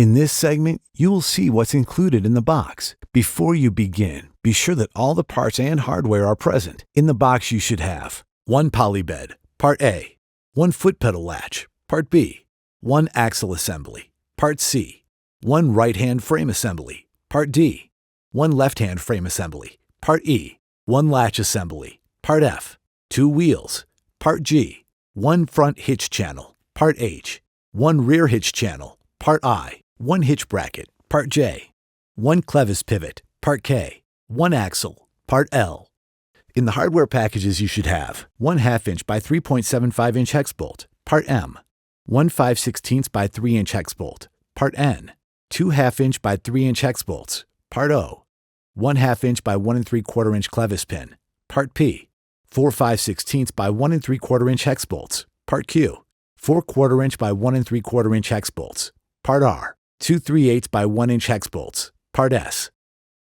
In this segment, you will see what's included in the box. Before you begin, be sure that all the parts and hardware are present. In the box you should have 1 poly bed, Part A, 1 foot pedal latch, Part B, 1 axle assembly, Part C, 1 right-hand frame assembly, Part D, 1 left-hand frame assembly, Part E, 1 latch assembly, Part F, 2 wheels, Part G, 1 front hitch channel, Part H, 1 rear hitch channel, Part I, 1 hitch bracket, Part J, 1 clevis pivot, Part K, 1 axle, Part L. In the hardware packages you should have 1 1/2" by 3.75" hex bolt, Part M, 1 5/16 by 3" hex bolt, Part N, 2 1/2" by 3" hex bolts, Part O, 1 1/2" by 1 3/4" clevis pin, Part P, 4 5/16 by 1 3/4" hex bolts, Part Q, 4 1/4" by 1 3/4" hex bolts, Part R, 2 3/8 by 1" hex bolts, Part S,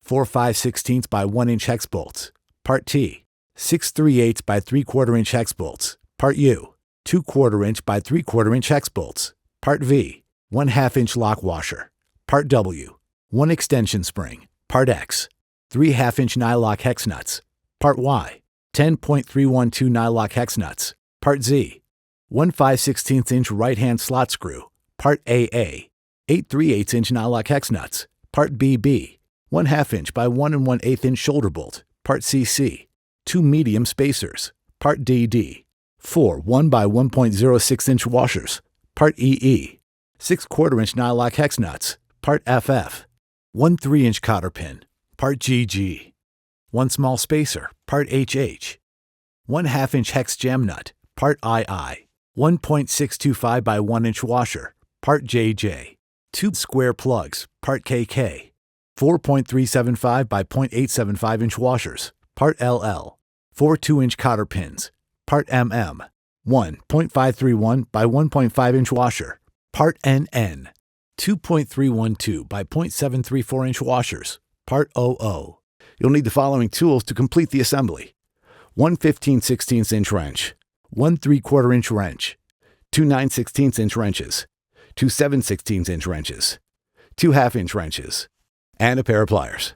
4 5/16 by 1" hex bolts, Part T, 6 3/8 by 3/4" hex bolts, Part U, 2 1/4" by 3/4" hex bolts, Part V, 1 1/2" lock washer, Part W, 1 extension spring, Part X, 3 1/2" nylock hex nuts, Part Y, 10.312 nylock hex nuts, Part Z, 1 5/16" right-hand slot screw, Part AA, 8 3/8" nylock hex nuts, Part BB, 1 1/2" by 1 1/8" shoulder bolt, Part CC, 2 medium spacers, Part DD, 4 1 by 1.06" washers, Part EE, 6 1/4" nylock hex nuts, Part FF, 1 3" cotter pin, Part GG, 1 small spacer, Part HH, 1 1/2" hex jam nut, Part II, 1.625 by 1" washer, Part JJ, 2 square plugs, Part KK, 4.375 by 0.875" washers, Part LL, 4 2" cotter pins, Part MM, 1 0.531 by 1.5" washer, Part NN, 2.312 by 0.734" washers, Part OO. You'll need the following tools to complete the assembly: 1 15/16" wrench, 1 3/4" wrench, 2 9/16" wrenches, 2 7/16" wrenches, 2 1/2" wrenches, and a pair of pliers.